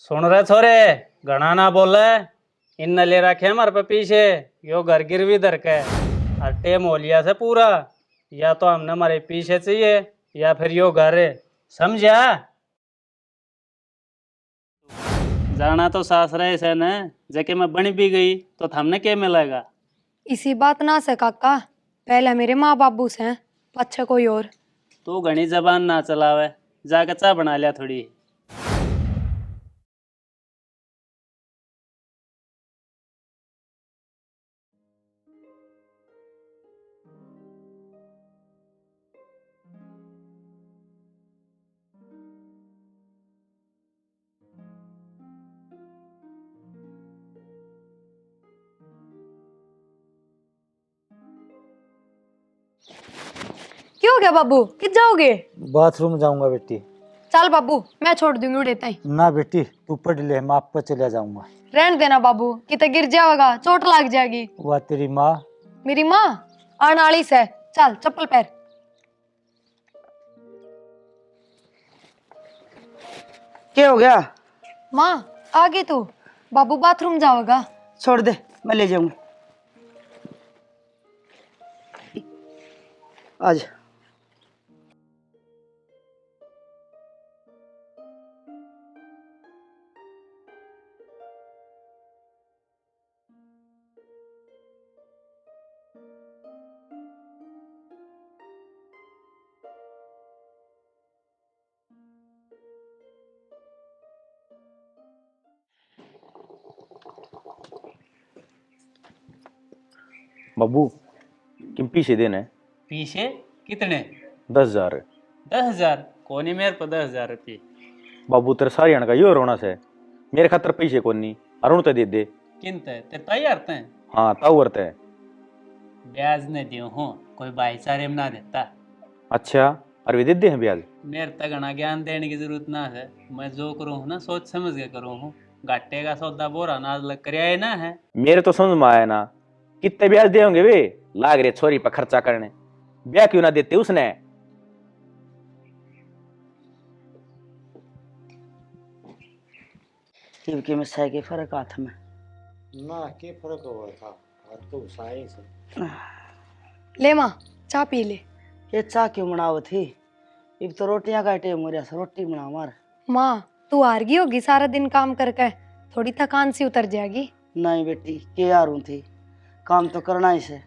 सुन रहे छोरे, घना ना बोले। इन ले रखे हमारे पे पीछे, यो घर गिरवी धर के और टेम हो लिया से पूरा। या तो हमने हमारे पीछे चाहिए या फिर यो घर है, समझा? जाना तो सासरा से न, जके मैं बन भी गई तो हमने क्या मिलेगा? इसी बात ना से काका, पहले मेरे माँ बाबू से पच्छे कोई और। तू घनी जबान ना चलावे, जाके चा बना लिया थोड़ी। क्यों गया बाबू, कित जाओगे? बाथरूम जाऊंगा बेटी। चल बाबू, मैं छोड़ दूंगी उड़े ताई। ना बेटी, तू पढ़ ले, मैं आप पर चले जाऊंगा। रहने देना बाबू, किते गिर जाएगा, चोट लग जाएगी। वह तेरी माँ। मेरी माँ आनाली से। चल चप्पल पैर। क्या हो गया? माँ आगे तू, बाबू बाथरूम जाओगा। छोड़ दे, मैं ले जाऊंगा। आज बब्बू किम पीछे देने? पीछे कितने? 10,000। 10,000? कोनी मेरे पर 10,000 रुपये। बाबू तेरे सारी का यो रोना से मेरे खातर पीछे कोनी अरुण ते दे दे। किनते तेरे ताई आरते हैं? हाँ ताऊ वर्ते है। ब्याज ने दियो हूँ, कोई भाईचारे में ना देता। अच्छा, और वे दे दे हैं ब्याज? मेरे तक घना ज्ञान देने की जरूरत ना है। मैं जो करूँ हूँ ना, सोच समझ के करूँ हूँ। घाटे का सौदा बोरा अनाज लग कर आए ना है। मेरे तो समझ में आया ना, कितने ब्याज दे होंगे वे? लाग रहे छोरी पर खर्चा करने, ब्याह क्यों ना देते उसने? के में सह के फर्क हाथ में ना के फर्क हुआ था, और तो साई से। ले माँ चाय पी ले। ये चाह क्यों बनाओ थी? अब तो रोटियां का टाइम हो रहा है, रोटी बना मार। माँ तू हार गई होगी सारा दिन काम करके, थोड़ी थकान सी उतर जाएगी। नहीं बेटी, के यारू थी, काम तो करना ही से।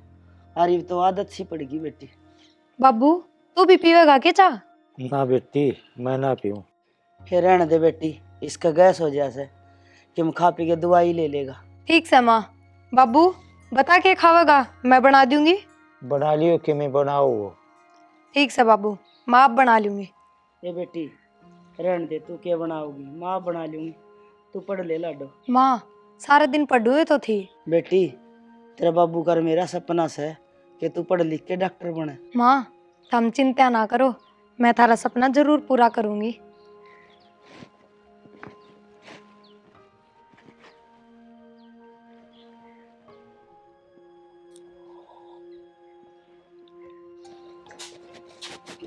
अरे तो आदत सी पड़ेगी बेटी। बाबू तू भी पीवेगा क्या चाय? ना बेटी, मैं ना पीऊं। फिर रहने दे बेटी, इसका गैस हो जाए कि हम खा पी के दवाई ले लेगा। ठीक से माँ। बाबू बता के खावेगा, मैं बना दूंगी। बना लियो कि मैं बनाऊं वो? ठीक से बाबू, माँ आप बना लूंगी। ये बेटी रहने दे, तू क्या बनाओगी? माँ बना लूंगी, तू पढ़ ले लाडो। माँ सारा दिन पढ़ूए तो थी। बेटी तेरा बाबू कर मेरा सपना से कि तू पढ़ लिख के डॉक्टर बने। माँ तुम चिंता ना करो, मैं थारा सपना जरूर पूरा करूंगी।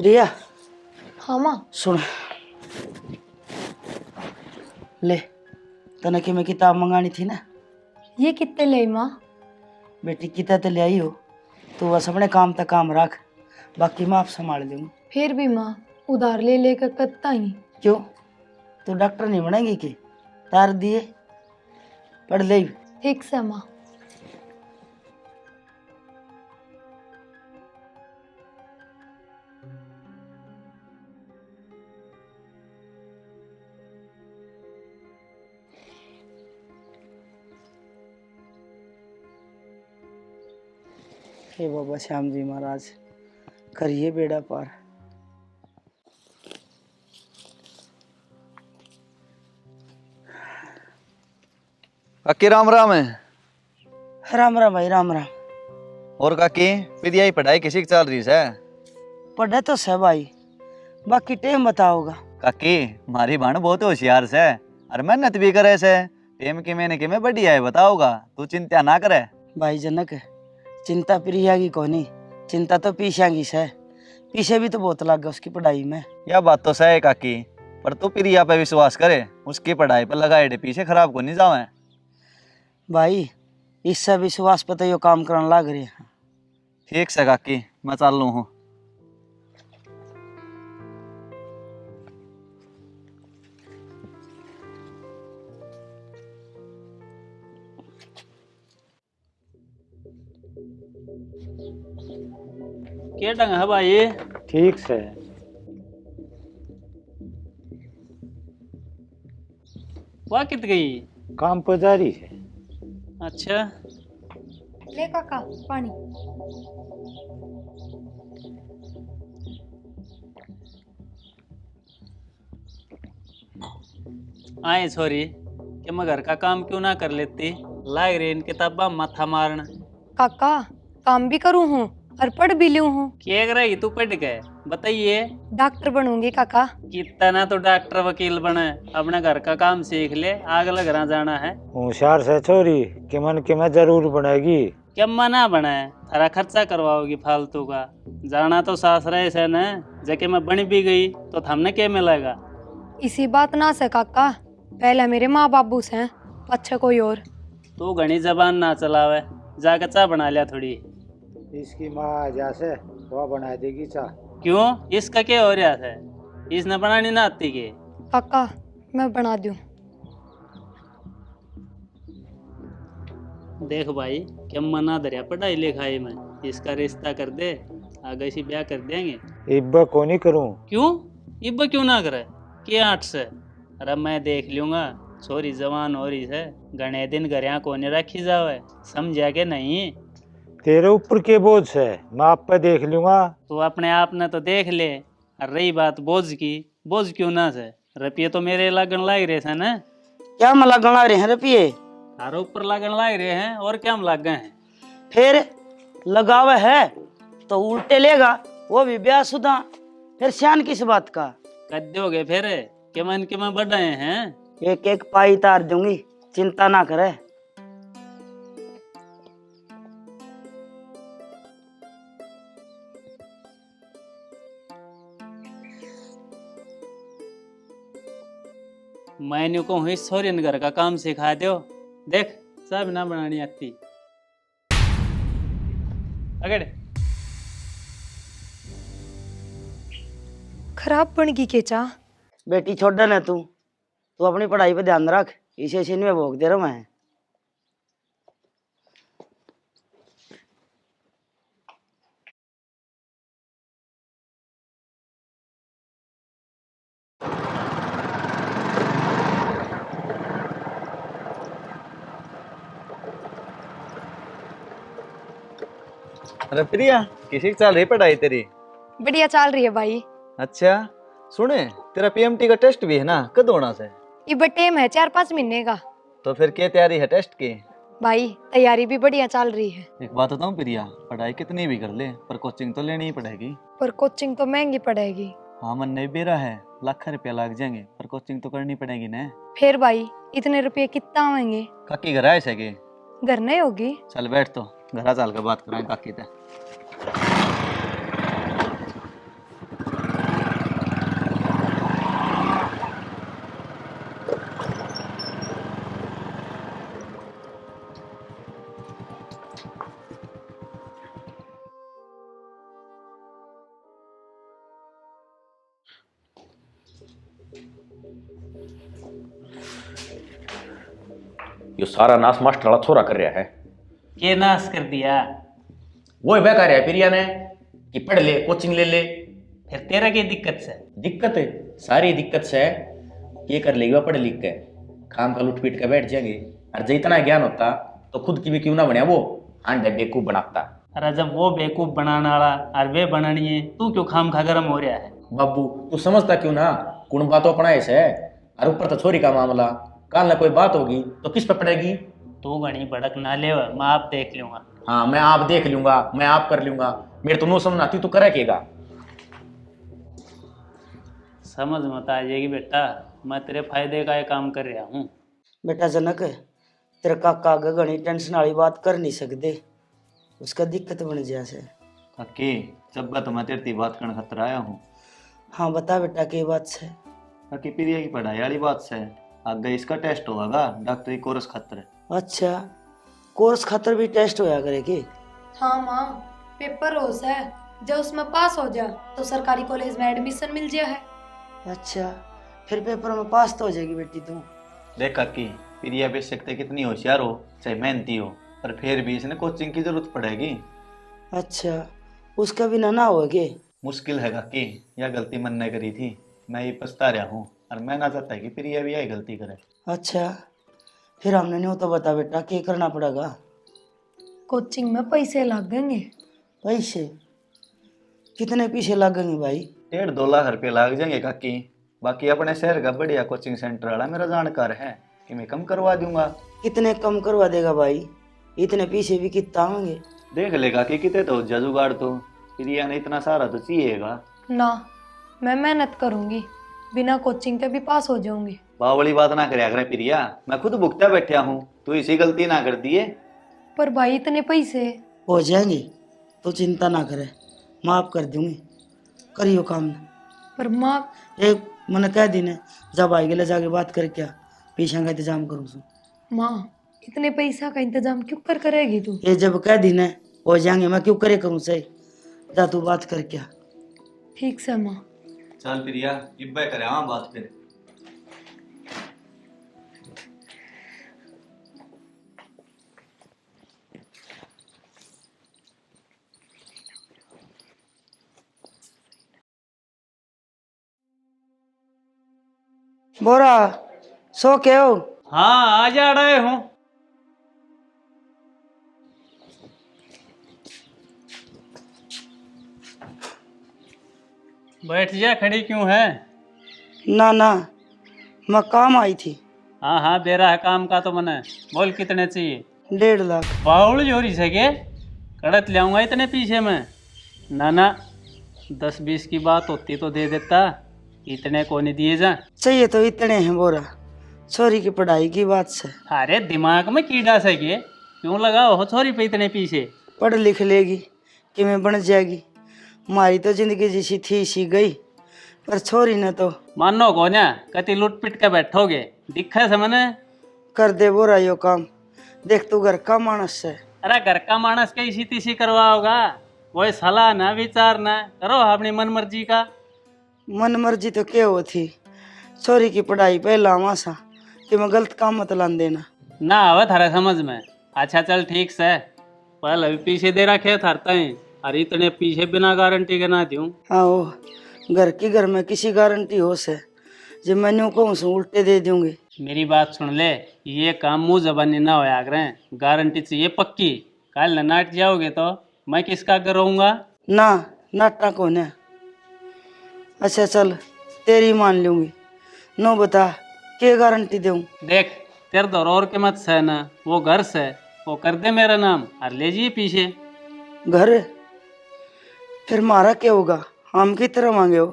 रिया हाँ माँ। सुन ले, तने कि मैं किताब मंगानी थी ना। ये कितने ले माँ? बेटी किताब तो ले आई हो, तू बस अपने काम तक काम रख, बाकी मैं आप संभाल लूंगी। फिर भी माँ उधार ले लेकर कत्ता ही। क्यों, तू डॉक्टर नहीं बनेगी कि? तार दिए पढ़ ले। ठीक से माँ। हे बाबा श्याम जी महाराज, करिए बेड़ा पार। काकी राम राम है। राम राम भाई, राम राम। और काकी विद्या की पढ़ाई किसी की चल रही है? पढ़े तो सब भाई, बाकी टेम बताओगा। काकी मारी भाण बहुत होशियार से और मेहनत भी करे से। टेम की मैंने कि मैं बढ़िया है बताओगा, तू चिंता ना करे। भाई जनक, चिंता प्रिया की कोनी, चिंता तो पीछा की से। पीछे भी तो बहुत लग गया उसकी पढ़ाई में। यह बात तो सही है काकी, पर तू प्रिया पे विश्वास करे, उसकी पढ़ाई पर लगाए दे, पीछे खराब को नहीं जावे। भाई इससे विश्वास पे तो यो काम करने लग रहे हैं। ठीक से काकी, मैं चल लूँ हूँ। क्या ढंग है भाई? ठीक से। वाह कित गई? काम पर जारी है। अच्छा, ले काका पानी। आए छोरी कि मैं घर का काम क्यों ना कर लेती? लाग रही इन किताबा माथा मारन। काका काम भी करूँ हूँ और पढ़ भी लूँ हूँ। क्या रही तू पढ़ के? बताइए। डॉक्टर बनूंगी काका। कितना तो डॉक्टर वकील बने, अपने घर का काम सीख ले, अगले घर जाना है। होशियार से छोरी कि मन के में जरूर बनेगी। क्या मना बना है? थारा खर्चा करवाओगी फालतू का। जाना तो सासरा से न, जबकि मैं बन भी गई तो हमने क्या मिलेगा? इसी बात ना से काका, पहले मेरे माँ बाबू से, अच्छा कोई और। तू घनी जबान ना चलावे, जाकर चाय बना लिया थोड़ी। इसकी माँ जैसे वो बना देगी चाह। क्यों? इसका क्या हो रहा है? इसने बनानी ना आती के? काका मैं बना दूँ। देख भाई, क्या मना दरिया पढ़ाई लिखाई में, इसका रिश्ता कर दे, आगे से ब्याह कर देंगे। इब्बा को नहीं करूँ। क्यों? इब्बा क्यों ना करे? क्या आठ से? अरे मैं देख लूंगा, छोरी जवान हो रही है, घने दिन घरिया को नहीं रखी जावे, समझा के नहीं? तेरे ऊपर के बोझ है, मैं आप पे देख लूंगा। तू अपने आप ने तो देख ले। और रही बात बोझ की, बोझ क्यों ना से? रुपये तो मेरे लगन लाग रहे थे ना। क्या में लगन लग रहे हैं रुपये? तारो ऊपर लगन लाग रहे हैं, और क्या हम लग गए हैं? फिर लगावे है तो उल्टे लेगा, वो भी ब्याहशुदा, फिर सियान किस बात का? कर दोगे फिर के मन बढ़ाए हैं? एक एक पाई तार दूंगी, चिंता ना करे। मैंने को हुई सोरियन घर का काम सिखा दो, देख सब ना बनानी आती। अगड़ खराब बन गई के चाह। बेटी छोड़ ना तू अपनी पढ़ाई पे ध्यान रख, इसे सीन में भोग दे रहा मैं। अरे प्रिया, किसी की चल रही पढ़ाई तेरी? बढ़िया चल रही है भाई। अच्छा सुने, तेरा पीएमटी का टेस्ट भी है ना, कद होना से? ये बटेम है 4-5 महीने का। तो फिर क्या तैयारी है टेस्ट की? भाई तैयारी भी बढ़िया चल रही है। एक बात बताऊं प्रिया, पढ़ाई कितनी भी कर ले पर कोचिंग तो लेनी ही पड़ेगी। पर कोचिंग तो महंगी पड़ेगी। हाँ मन नहीं बेरा है, लाख रुपया लग जाएंगे, पर कोचिंग तो करनी पड़ेगी ना। फिर भाई इतने रुपये कितना आएंगे? काकी घर आए सके? घर नहीं होगी। चल बैठ, तो घर चल के बात कराएं काकी से। यो सारा नाश मास्टर वाला छोरा कर रहा है। के नाश कर दिया? वो ही बेकार है प्रिया ने कि पढ़ ले, कोचिंग ले ले। फिर तेरा क्या दिक्कत से? दिक्कत है, सारी दिक्कत से है। ये कर लेगी वो पढ़ लिख के, काम का लूट पीट के बैठ जाएंगे। और जितना ज्ञान होता तो खुद की भी क्यों ना बने, वो आंडे बेवकूफ बनाता। अरे जब वो बेवकूफ बनाने वाला और वे बनानी है, तू क्यों खाम खा गरम हो रहा है? बाबू तू समझता क्यों ना, कुण बातों अपना ऐसे है। और ऊपर तो छोरी का मामला, काल ना कोई बात होगी तो किस पे पड़ेगी? तू घनी भड़क ना ले, मैं आप देख लूंगा। हाँ मैं आप देख लूंगा, मैं आप कर लूंगा, मेरे तो नो समझ आती तू करेगा। समझ मत आ जाएगी बेटा, मैं तेरे फायदे का ये काम कर रहा हूँ। बेटा जनक, तेरे काका आगे घनी टेंशन वाली बात कर नहीं सकते, उसका दिक्कत बन जैसे। काकी जब तो मैं तेरी बात करने खतर आया हूँ। हाँ बता बेटा, की बात से? बाकी प्रिया की पढ़ाई वाली बात से आगे इसका टेस्ट होगा डॉक्टरी कोर्स खातर। अच्छा, कोर्स खातर भी टेस्ट होया करे कि? हाँ माँ, पेपर हो है, जब उसमें पास हो जा तो सरकारी कॉलेज में एडमिशन मिल गया है। अच्छा, फिर पेपर में पास तो हो जाएगी बेटी तू। देख काकी, प्रिया बेशक कितनी होशियार हो चाहे मेहनती हो, पर फिर भी इसने कोचिंग की जरूरत पड़ेगी। अच्छा, उसका भी ना हो के? मुश्किल है काकी, यह गलती मन ने करी थी, मैं ये पछता रहा हूँ और मैं ना चाहता कि प्रिया भी यही गलती करे। अच्छा, फिर हमने नहीं तो बता बेटा क्या करना पड़ेगा? कोचिंग में पैसे लगेंगे। पैसे कितने पीछे लगेंगे भाई? 1.5-2 लाख रुपये लग जाएंगे काकी। बाकी अपने शहर का बढ़िया कोचिंग सेंटर वाला मेरा जानकार है कि मैं कम करवा दूंगा। कितने कम करवा देगा भाई? इतने पीछे भी कितना होंगे? देख लेगा कि कितने तो जुगाड़ तो प्रिया ने इतना सारा तो चाहिएगा ना, मैं मेहनत करूंगी, बिना कोचिंग के भी पास हो जाऊंगी। बावली बात ना करे अगर प्रिया, मैं खुद भुगता बैठा हूँ, तू इसी गलती ना कर दिए। पर भाई इतने पैसे। हो जाएंगे तो चिंता ना करे, माफ कर दूंगी, करियो काम ना। पर माँ, एक मैंने कह दी ने, जब आएगी ले जाके बात कर क्या पीछा का इंतजाम करूँ सु। माँ इतने पैसा का इंतजाम क्यों करेगी तू? ये जब कह दी ने हो जाएंगे, मैं क्यों करे करूँ सही, जा तू बात कर क्या। ठीक से माँ। चल प्रिया, इब्बे करे हाँ बात फिर। बोरा सो के हो? हाँ आ जा रहे हूँ। बैठ जा, खड़ी क्यों है? ना ना, मैं काम आई थी। हाँ हाँ, दे रहा है काम का तो मने। बोल कितने चाहिए? 1.5 लाख। बाउल जोरी से के कड़त ले आऊंगा इतने पीछे में? ना ना, 10-20 की बात होती तो दे देता, इतने को नहीं दिए जा। चाहिए तो इतने हैं बोरा, छोरी की पढ़ाई की बात से। अरे दिमाग में कीड़ा से के क्यों लगाओ हो छोरी पे इतने पीछे? पढ़ लिख लेगी कि मैं बन जाएगी, हमारी तो जिंदगी जैसी थी सी गई, पर छोरी ने तो। मानो को ना कति लुट पिट के बैठोगे, दिखा से मने। कर दे बोरा यो काम, देख तू घर का मानस है। अरे घर का मानस के इसी तीसी करवाओगा, कोई सलाह ना विचार ना करो अपनी मन मर्जी का। मन मर्जी तो क्या हो थी, छोरी की पढ़ाई पहला मासा कि मैं गलत काम मत लान देना। ना आवे थारे समझ में। अच्छा चल ठीक से, पहले भी पीछे दे रखे थारता है, अरे इतने पीछे बिना गारंटी के ना दूं। हाँ वो घर की घर में किसी गारंटी हो से, जब मैंने कहूँ सो उल्टे दे दूंगी। मेरी बात सुन ले, ये काम मुंह जबानी ना होया करें, गारंटी चाहिए पक्की। कल न नाट जाओगे तो मैं किसका करूँगा? ना नाटा कौन है। अच्छा चल तेरी मान लूंगी, नो बता क्या गारंटी दूं? देख तेरे दौर और के मत से ना, वो घर से वो कर दे मेरा नाम और ले जाइए पीछे। घर? फिर मारा क्या होगा, हम की तरह मांगे हो?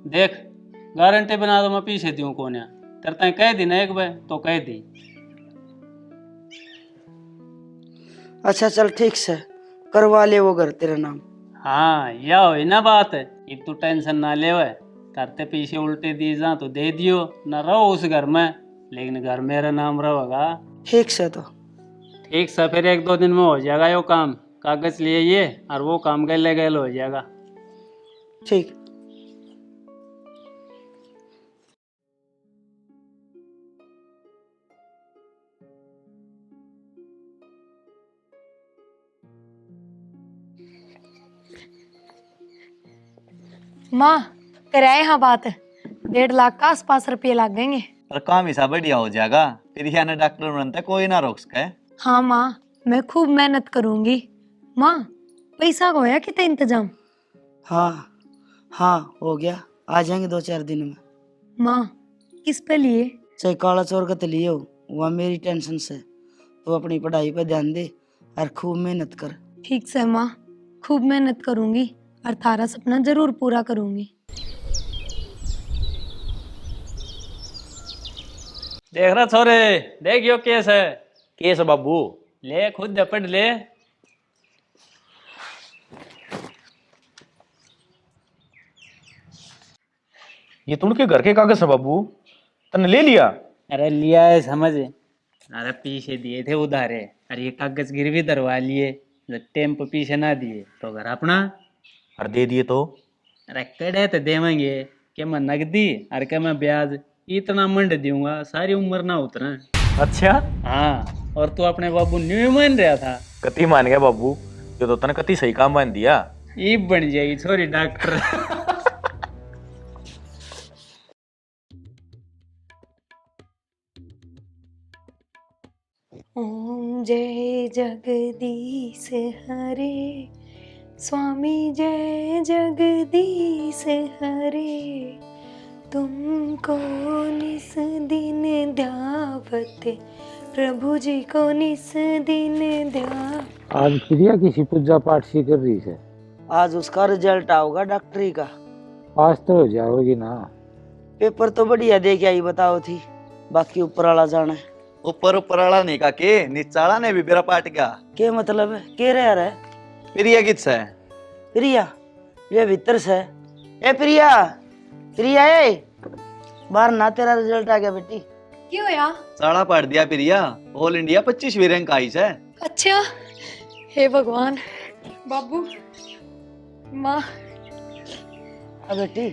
देख गारंटी बना दो, मैं पीछे दूं कौन है? तेरे तय कह दी ना एक बार तो कह दी। अच्छा चल ठीक से करवा ले वो घर तेरा नाम। हाँ यह हो ना बात है, एक तो टेंशन ना ले, करते पीछे उल्टे दी जा तो दे दियो, ना रहो उस घर में, लेकिन घर मेरा नाम रहेगा। ठीक से तो ठीक से, फिर 1-2 दिन में हो जाएगा यो काम, कागज लिए ये और वो काम गले गले हो जाएगा। ठीक। माँ कराए यहाँ बात, 1.5 लाख का आसपास रुपये लगेंगे। और काम हिसाब बढ़िया हो जाएगा, प्रिया ने डॉक्टर बनता कोई ना रोक सके। हाँ माँ, मैं खूब मेहनत करूंगी। माँ पैसा का होया कितना इंतजाम? हाँ हाँ हो गया, आ जाएंगे 2-4 दिन में। माँ किस पे लिए? चाहे काला चोर का तो लिए हो, वह मेरी टेंशन से, तो अपनी पढ़ाई पर ध्यान दे और खूब मेहनत कर। ठीक से माँ, खूब मेहनत करूंगी और थारा सपना जरूर पूरा करूंगी। देख रहा छोरे, देख यो केस है। केस बाबू? ले खुद झपट ले। ये तो उनके घर के कागज है बाबू, तने ले लिया? अरे लिया है समझ, अरे पीछे दिए थे उधारे, अरे ये कागज गिरवी धरवा लिए, जब टेम पे पीछे ना दिए तो घर अपना। और दे दिए तो? अरे कड़े तो देवेंगे कि मैं नगदी और क्या मैं ब्याज, इतना मंड दूंगा सारी उम्र ना उतरा। अच्छा, हाँ, और तू अपने बाबू न्यू मान रहा था, कति मान गया बाबू, ये तो तने कति सही काम मान दिया। ये बन जाएगी छोरी डॉक्टर। ओम जय जगदीश हरे, स्वामी जय जगदीश हरे, तुमको निस दिन ध्यावत, प्रभु जी को निस दिन ध्यावत। आज प्रिया किसी पूजा पाठ सी कर रही है। आज उसका रिजल्ट आओगा डॉक्टरी का। पास तो हो जाओगी ना। पेपर तो बढ़िया दे के आई बताओ थी, बाकी ऊपर वाला जाने। ऊपर ऊपर वाला नहीं का के निचाला ने भी मेरा पाट गया। के मतलब है के रहा है? प्रिया किस है? प्रिया ये भीतर से। ए प्रिया, प्रिया ए बाहर ना, तेरा रिजल्ट आ गया बेटी। क्यों यार? चाड़ा पाट दिया प्रिया, ऑल इंडिया 25वीं रैंक आई है। अच्छा, हे भगवान। बाबू माँ, अब बेटी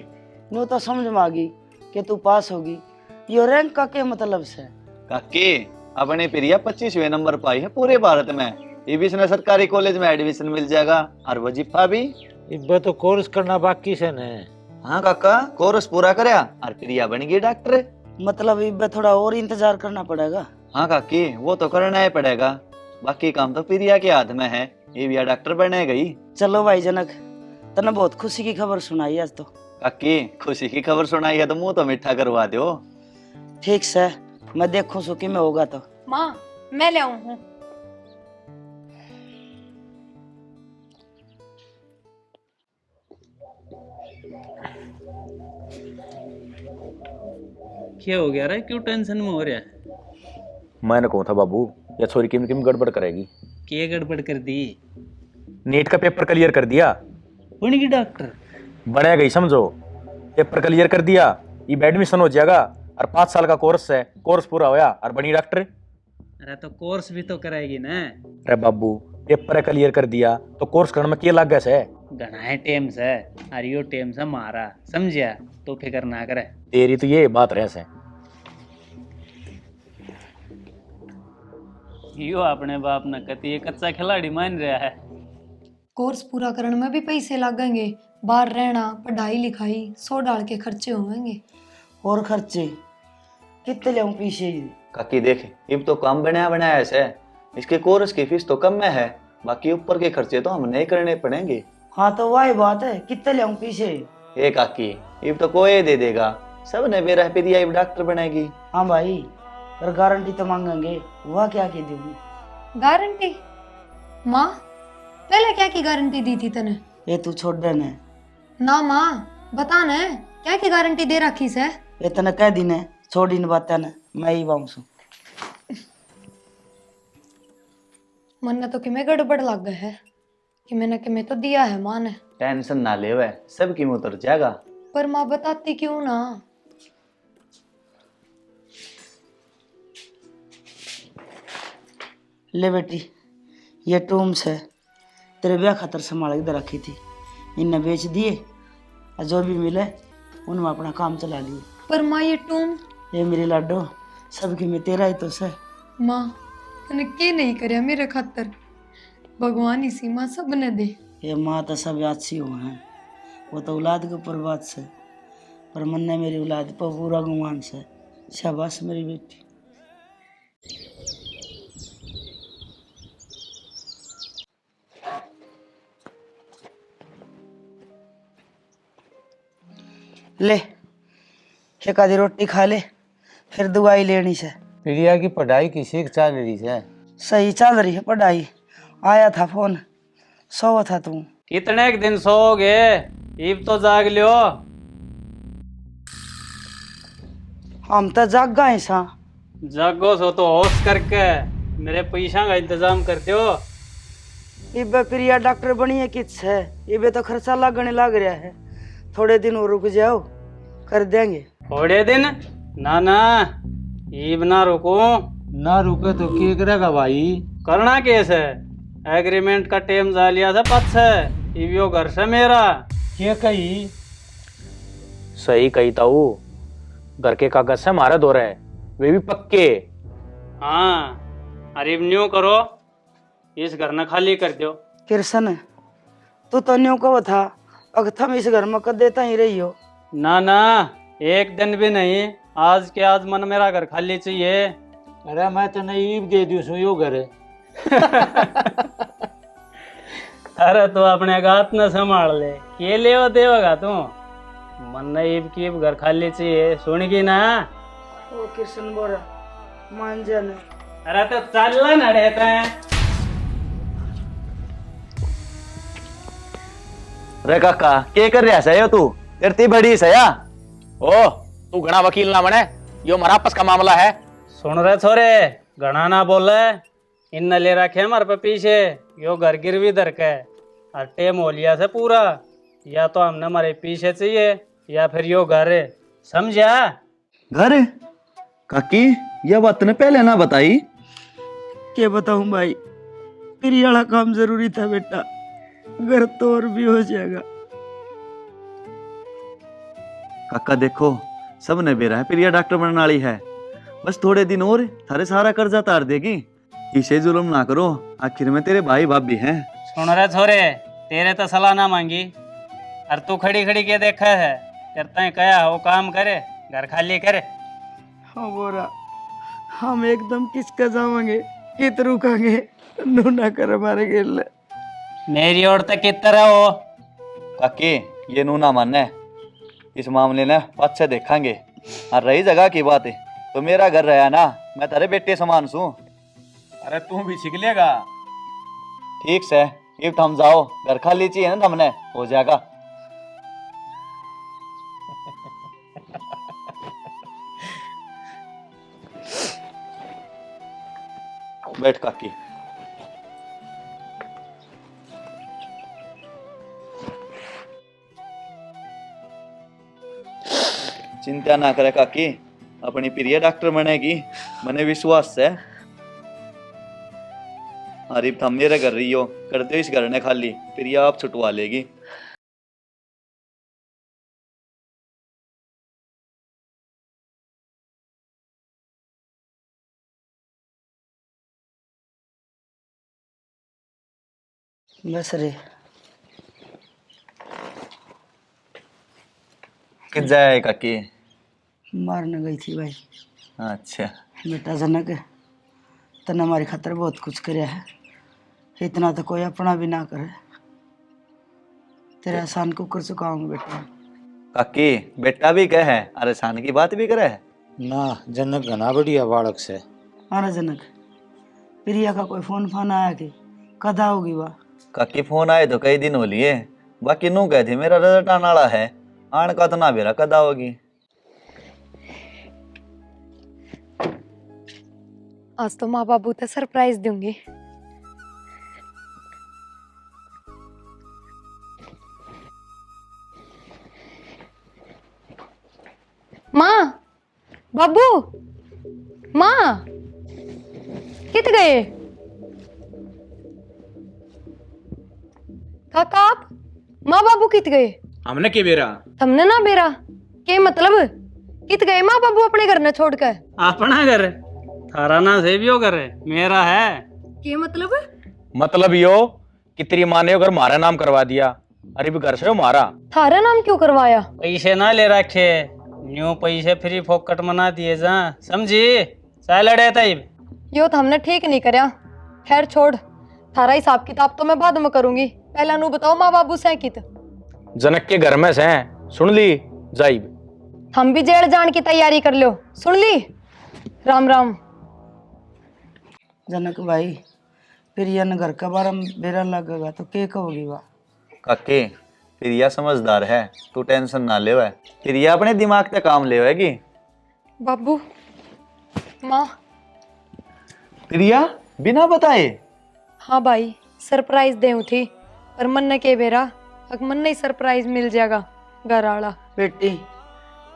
नो तो समझ में आ गई कि तू पास होगी, यो रैंक का क्या मतलब से? काके अपने प्रिया 25वें नंबर पाई है पूरे भारत में। ये भी इसने सरकारी कॉलेज में एडमिशन मिल जाएगा और वजीफा भी। इब्बे तो कोर्स करना बाकी से ने। हाँ काका, कोर्स पूरा करया और प्रिया बन गई डॉक्टर। मतलब इब्बे थोड़ा और इंतजार करना पड़ेगा। हाँ काकी, वो तो करना ही पड़ेगा, बाकी काम तो प्रिया के हाथ में है, ये भी डॉक्टर बने गई। चलो भाई जनक, तने बहुत खुशी की खबर सुनाई आज तो। काकी खुशी की खबर सुनाई है तो मुंह तो मीठा करवा दो। ठीक से मैं देखूं सुखी में होगा तो। माँ मैं ले आऊं हूँ। क्या हो गया रे, क्यों टेंशन में हो रहा है? मैंने कहा था बाबू, या छोरी किम किम गड़बड़ करेगी। क्या गड़बड़ कर दी? नीट का पेपर क्लियर कर दिया, बन गई डॉक्टर। बने गई समझो, पेपर क्लियर कर दिया, ये एडमिशन हो जाएगा और 5 साल का कोर्स है, कोर्स पूरा होया और बनी डॉक्टर। अरे तो कोर्स भी तो कराएगी ना। अरे बाबू, पेपर क्लियर कर दिया तो कोर्स करने में क्या लग गया से? घना है टेम से, और यो टेम से मारा, समझिया? तो फिक्र ना करे। तेरी तो ये बात रहे से। यो अपने बाप न कती ये कच्चा खिलाड़ी मान रहा है। कोर्स पूरा करने में भी पैसे लगेंगे, बाहर रहना, पढ़ाई लिखाई, 100 डाल के खर्चे होंगे। और खर्चे कितने ले पीछे? काकी देख, अब तो काम बनाया बनाया है, इसके कोर्स की फीस तो कम में है, बाकी ऊपर के खर्चे तो हम नहीं करने पड़ेंगे। हाँ तो वही बात है, कितने ले पीछे? ए काकी, अब तो कोई दे देगा, सब ने मेरा प्रिया अब डॉक्टर बनेगी। हाँ भाई, पर गारंटी तो मांगेंगे, वह क्या कह दूंगी? गारंटी? माँ पहले क्या की गारंटी दी थी तने? ये तू छोड़ देने ना माँ बता न, क्या की गारंटी दे रखी से? ये तने कह दी ने, छोड़ इन बात ने, मैं ही बाऊंसू। मन तो कि मैं गड़बड़ लग गया है कि मैंने तो दिया है माँ ने। टेंशन ना ले, वह सब की उतर जाएगा। पर माँ बताती क्यों ना? ले बेटी, ये टूम्स है, तेरे ब्याह खातर संभाल के रखी थी, इन्हें बेच दिए और जो भी मिले उनमें अपना काम चला लिए। पर माँ ये टूम? ये मेरी लाडो, सबकी में तेरा ही तो से। माँ तने के नहीं करया मेरे खातर, भगवान इसी माँ सब ने दे। ये माँ तो सब अच्छी हुए हैं, वो तो औलाद के ऊपर बात से, पर मन ने मेरी औलाद पर पूरा गुमान से। शाबाश मेरी बेटी। ले एक आधी रोटी खा ले, फिर दवाई लेनी से। प्रिया की पढ़ाई किसी की चल रही है? सही चल रही है पढ़ाई। आया था फोन, सोवा था तू? कितने दिन सोओगे, इब तो जाग लियो। हम तो जाग गए सा। जागो सो तो होश करके मेरे पैसा का इंतजाम करते हो। इबे प्रिया डॉक्टर बनी है किस है, इबे तो खर्चा लगने लग रहा है, थोड़े दिन और रुक जाओ, कर देंगे। थोड़े दिन ना ना, ईब ना रुको। ना रुके तो क्या करेगा भाई? करना केस है, एग्रीमेंट का टेम जा लिया था पद से, ईब यो घर से मेरा। क्या कही? सही कही ताऊ, घर के कागज से हमारा दो रहे, वे भी पक्के। हाँ, अरे न्यू करो, इस घर न खाली कर दो। कृष्ण तू तो न्यू कहो था, अगर तुम इस घर में कर देता ही रही हो। ना ना, एक दिन भी नहीं, आज के आज मन मेरा घर खाली चाहिए। अरे मैं तो नहीं ईब दे दूँ यो घर। अरे तू अपने गात न संभाल ले, के ले वो देगा तू। मन ने ईब की घर खाली चाहिए, सुनगी ना? ओ कृष्ण बोरा मान जाने। अरे तो चल ना रहता है। रे काका के कर रहा है तू? तेरी बड़ी सया। ओ तू घना वकील ना बने, यो हमारा आपस का मामला है। सुन रहे छोरे, घना ना बोले, इन ले रखे हमारे पे पीछे, यो घर गिरवी धर के, और टेम हो लिया से पूरा, या तो हमने हमारे पीछे चाहिए या फिर यो घर है, समझा? घर? काकी यह बात तूने पहले ना बताई। क्या बताऊं भाई, फिर ये वाला काम जरूरी था बेटा, घर तो और भी हो जाएगा। काका देखो, सबने बेरा है प्रिया डॉक्टर बनने वाली है, बस थोड़े दिन और थारे सारा कर्जा तार देगी। इसे जुल्म ना करो, आखिर में तेरे भाई भाभी हैं। सुन रहे छोरे, तेरे तो सलाह ना मांगी, और तू खड़ी खड़ी के देखा है, करता है क्या वो काम करे, घर खाली करे। हाँ बोरा, हम एकदम किसका जावांगे, कित रुकांगे, नू ना कर हमारे गेल। मेरी ओर तक कित तरह हो। काकी ये नू ना माने, इस मामले ने पद से देखेंगे। और रही जगह की बात है तो मेरा घर रहा ना, मैं तेरे बेटे समान सू। अरे तू भी सीख लेगा। ठीक से अब थम जाओ, घर खाली चाहिए ना, हमने हो जाएगा। बैठ काकी। चिंता ना करे काकी, अपनी प्रिय डॉक्टर बनेगी, मने विश्वास है। अरे थम मेरे घर रही हो, करते हो इस घर ने खाली, प्रिया आप छुटवा लेगी। बस रे, कित जाए काकी? मारने गई थी भाई। अच्छा बेटा जनक, तने हमारी खातर बहुत कुछ करया है, इतना तो कोई अपना भी ना करे। तेरे एहसान को कर चुका हूँ बेटा। काकी बेटा भी कहे है, अरे शान की बात भी करे है। ना जनक घना बढ़िया बालक से। अरे जनक, प्रिया का कोई फोन फान आया कि कदा होगी वह? काकी फोन आए तो कई दिन हो लिए, बाकी नू कहे थे मेरा रिजल्ट आने वाला है, आने का तो ना बेरा कदा होगी। आज तो माँ बाबू तो सरप्राइज दूंगी। माँ, बाबू, माँ, कित गए? काका आप, माँ बाबू कित गए? हमने के बेरा? हमने ना बेरा, के मतलब कित गए माँ बाबू अपने घर न छोड़ कर? अपना घर थारा ना से भी हो घर है, मेरा है। के मतलब? मतलब यो कि तेरी माँ ने अगर हमारा नाम करवा दिया, अरे भी घर से हमारा। थारा नाम क्यों करवाया? पैसे ना ले रखे, न्यू पैसे फ्री फोकट मना दिए जा, समझी? चल अड़े तब। यो तो हमने ठीक नहीं करया। खैर छोड़, थारा हिसाब किताब तो मैं बाद में करूंगी, पहला नू बताओ माँ बाबू से कित? जनक के घर में से सुन ली जाइब। हम भी जेल जान की तैयारी कर लो, सुन ली? राम राम। जनक भाई, प्रिया ने घर का बारह बेरा लगेगा तो के कहोगी वह? काके प्रिया समझदार है, तू टेंशन ना ले। प्रिया अपने दिमाग पे काम लेवेगी। बाबू, माँ। प्रिया बिना बताए? हाँ भाई, सरप्राइज देऊ थी, पर मन ने के बेरा, अब मन नहीं सरप्राइज मिल जाएगा घर आला। बेटी,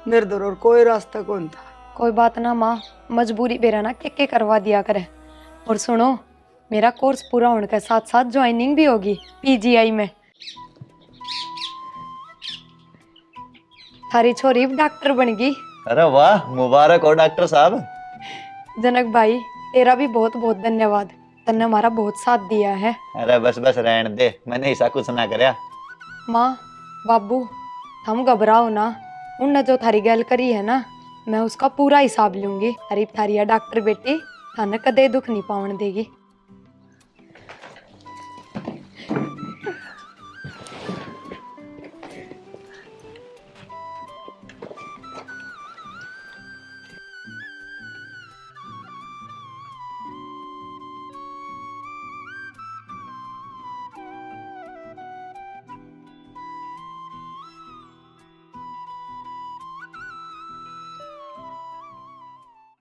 मेरे दर और कोई रास्ता कौन था। कोई बात ना माँ, मजबूरी बेरा ना के करवा दिया करे। और सुनो, मेरा कोर्स पूरा होने के साथ साथ ज्वाइनिंग भी होगी पीजीआई में। थारी छोरी भी डॉक्टर बन गई। अरे वाह, मुबारक हो डॉक्टर साहब। जनक भाई, तेरा भी बहुत बहुत धन्यवाद। तन्ने हमारा बहुत साथ दिया है। अरे बस बस रहने दे, मैंने ऐसा कुछ ना करया। माँ बाबू, हम घबराओ ना। उनने जो थारी गल करी है ना, मैं उसका पूरा हिसाब लूंगी। थारी थारिया डॉक्टर बेटी थाने कदे दुख नहीं पावन देगी।